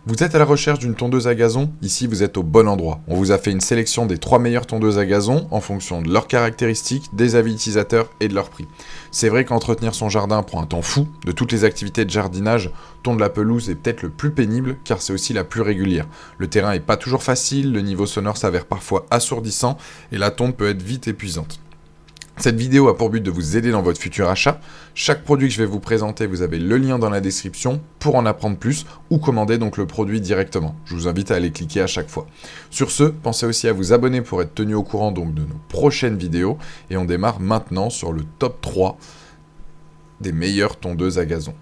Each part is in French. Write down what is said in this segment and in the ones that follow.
Vous êtes à la recherche d'une tondeuse à gazon? Ici, vous êtes au bon endroit. On vous a fait une sélection des 3 meilleures tondeuses à gazon en fonction de leurs caractéristiques, des avis utilisateurs et de leur prix. C'est vrai qu'entretenir son jardin prend un temps fou. De toutes les activités de jardinage, tondre la pelouse est peut-être le plus pénible car c'est aussi la plus régulière. Le terrain est pas toujours facile, le niveau sonore s'avère parfois assourdissant et la tonde peut être vite épuisante. Cette vidéo a pour but de vous aider dans votre futur achat. Chaque produit que je vais vous présenter, vous avez le lien dans la description pour en apprendre plus ou commander donc le produit directement. Je vous invite à aller cliquer à chaque fois. Sur ce, pensez aussi à vous abonner pour être tenu au courant donc de nos prochaines vidéos. Et on démarre maintenant sur le top 3 des meilleures tondeuses à gazon.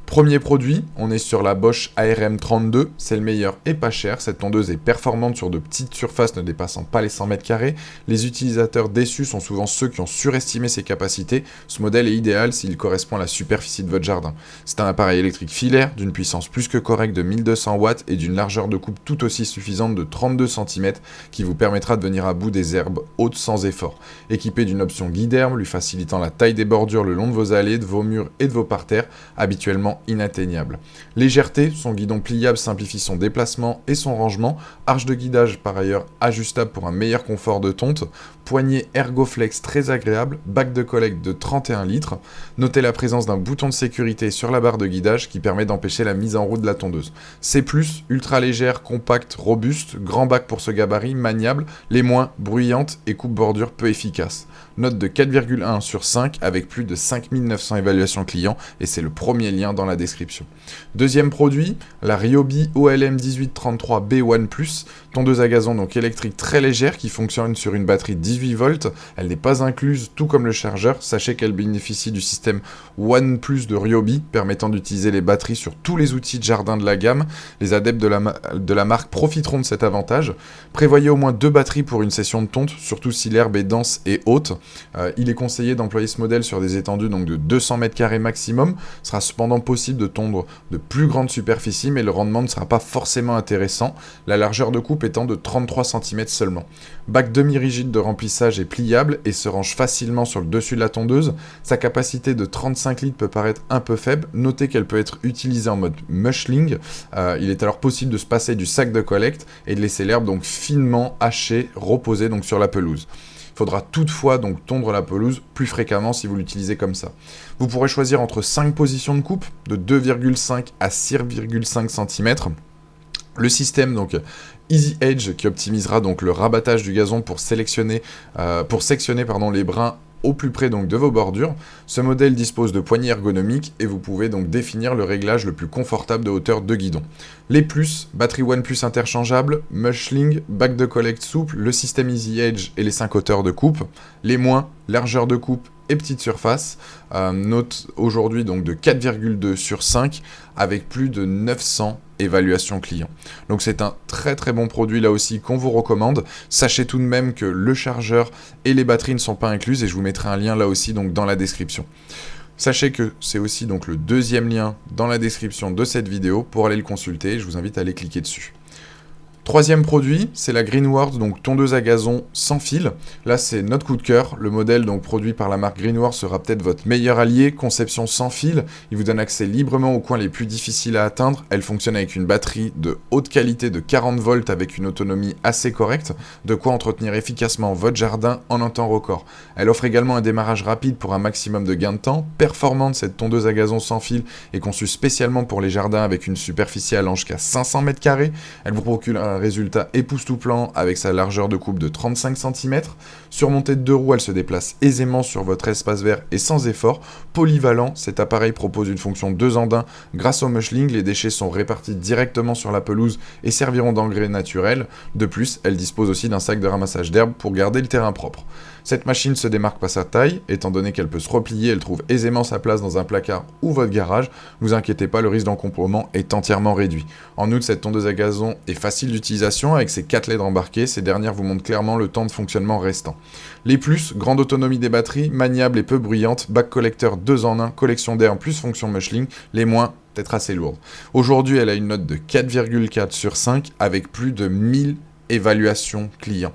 Premier produit, on est sur la Bosch ARM32, c'est le meilleur et pas cher. Cette tondeuse est performante sur de petites surfaces ne dépassant pas les 100 m². Les utilisateurs déçus sont souvent ceux qui ont surestimé ses capacités. Ce modèle est idéal s'il correspond à la superficie de votre jardin. C'est un appareil électrique filaire d'une puissance plus que correcte de 1200 watts et d'une largeur de coupe tout aussi suffisante de 32 cm qui vous permettra de venir à bout des herbes hautes sans effort. Équipé d'une option guide-herbe lui facilitant la taille des bordures le long de vos allées, de vos murs et de vos parterres, habituellement inatteignable. Légèreté, son guidon pliable simplifie son déplacement et son rangement, arche de guidage par ailleurs ajustable pour un meilleur confort de tonte, poignée Ergoflex très agréable, bac de collecte de 31 litres, notez la présence d'un bouton de sécurité sur la barre de guidage qui permet d'empêcher la mise en route de la tondeuse. C+, ultra légère, compacte, robuste, grand bac pour ce gabarit, maniable, les moins, bruyante et coupe-bordure peu efficace. Note de 4,1 sur 5 avec plus de 5900 évaluations clients et c'est le premier lien dans la description. Deuxième produit, la Ryobi OLM 1833B One+, tondeuse à gazon donc électrique très légère qui fonctionne sur une batterie de 18 volts. Elle n'est pas incluse tout comme le chargeur. Sachez qu'elle bénéficie du système One+ de Ryobi permettant d'utiliser les batteries sur tous les outils de jardin de la gamme. Les adeptes de la marque profiteront de cet avantage. Prévoyez au moins 2 batteries pour une session de tonte, surtout si l'herbe est dense et haute. Il est conseillé d'employer ce modèle sur des étendues donc de 200 m² maximum. Ce sera cependant possible de tondre de plus grandes superficies, mais le rendement ne sera pas forcément intéressant, la largeur de coupe étant de 33 cm seulement. Bac demi-rigide de remplissage est pliable et se range facilement sur le dessus de la tondeuse. Sa capacité de 35 litres peut paraître un peu faible. Notez qu'elle peut être utilisée en mode mushling. Il est alors possible de se passer du sac de collecte et de laisser l'herbe donc finement hachée, reposer donc sur la pelouse. Il faudra toutefois donc tondre la pelouse plus fréquemment si vous l'utilisez comme ça. Vous pourrez choisir entre 5 positions de coupe, de 2,5 à 6,5 cm. Le système donc Easy Edge qui optimisera donc le rabattage du gazon pour sectionner les brins au plus près donc de vos bordures. Ce modèle dispose de poignées ergonomiques et vous pouvez donc définir le réglage le plus confortable de hauteur de guidon. Les plus, batterie One+ interchangeable, mushling, bac de collecte souple, le système Easy Edge et les 5 hauteurs de coupe. Les moins, largeur de coupe et petite surface, note aujourd'hui donc de 4,2 sur 5 avec plus de 900 évaluations clients. Donc c'est un très très bon produit là aussi qu'on vous recommande. Sachez tout de même que le chargeur et les batteries ne sont pas incluses et je vous mettrai un lien là aussi donc dans la description. Sachez que c'est aussi donc le deuxième lien dans la description de cette vidéo pour aller le consulter, je vous invite à aller cliquer dessus. Troisième produit, c'est la Greenworld, donc tondeuse à gazon sans fil. Là, c'est notre coup de cœur. Le modèle donc produit par la marque Greenworld sera peut-être votre meilleur allié. Conception sans fil, il vous donne accès librement aux coins les plus difficiles à atteindre. Elle fonctionne avec une batterie de haute qualité de 40 volts avec une autonomie assez correcte, de quoi entretenir efficacement votre jardin en un temps record. Elle offre également un démarrage rapide pour un maximum de gain de temps. Performante, cette tondeuse à gazon sans fil est conçue spécialement pour les jardins avec une superficie allant jusqu'à 500 m². Elle vous procure un résultat époustouflant avec sa largeur de coupe de 35 cm. Surmontée de 2 roues, elle se déplace aisément sur votre espace vert et sans effort. Polyvalent, cet appareil propose une fonction 2 en 1 grâce au mushling. Les déchets sont répartis directement sur la pelouse et serviront d'engrais naturel. De plus, elle dispose aussi d'un sac de ramassage d'herbe pour garder le terrain propre. Cette machine se démarque par sa taille, étant donné qu'elle peut se replier, elle trouve aisément sa place dans un placard ou votre garage. Ne vous inquiétez pas, le risque d'encombrement est entièrement réduit. En outre, cette tondeuse à gazon est facile d'utilisation avec ses 4 LED embarquées. Ces dernières vous montrent clairement le temps de fonctionnement restant. Les plus, grande autonomie des batteries, maniable et peu bruyante, bac collecteur 2 en 1, collection d'air plus fonction mushling. Les moins, peut-être assez lourde. Aujourd'hui, elle a une note de 4,4 sur 5 avec plus de 1000 évaluation client.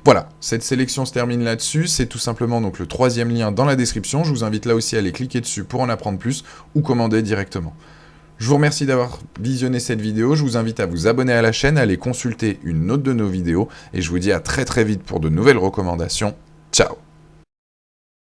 Voilà, cette sélection se termine là-dessus, c'est tout simplement donc le troisième lien dans la description, je vous invite là aussi à aller cliquer dessus pour en apprendre plus ou commander directement. Je vous remercie d'avoir visionné cette vidéo, je vous invite à vous abonner à la chaîne, à aller consulter une autre de nos vidéos, et je vous dis à très très vite pour de nouvelles recommandations. Ciao!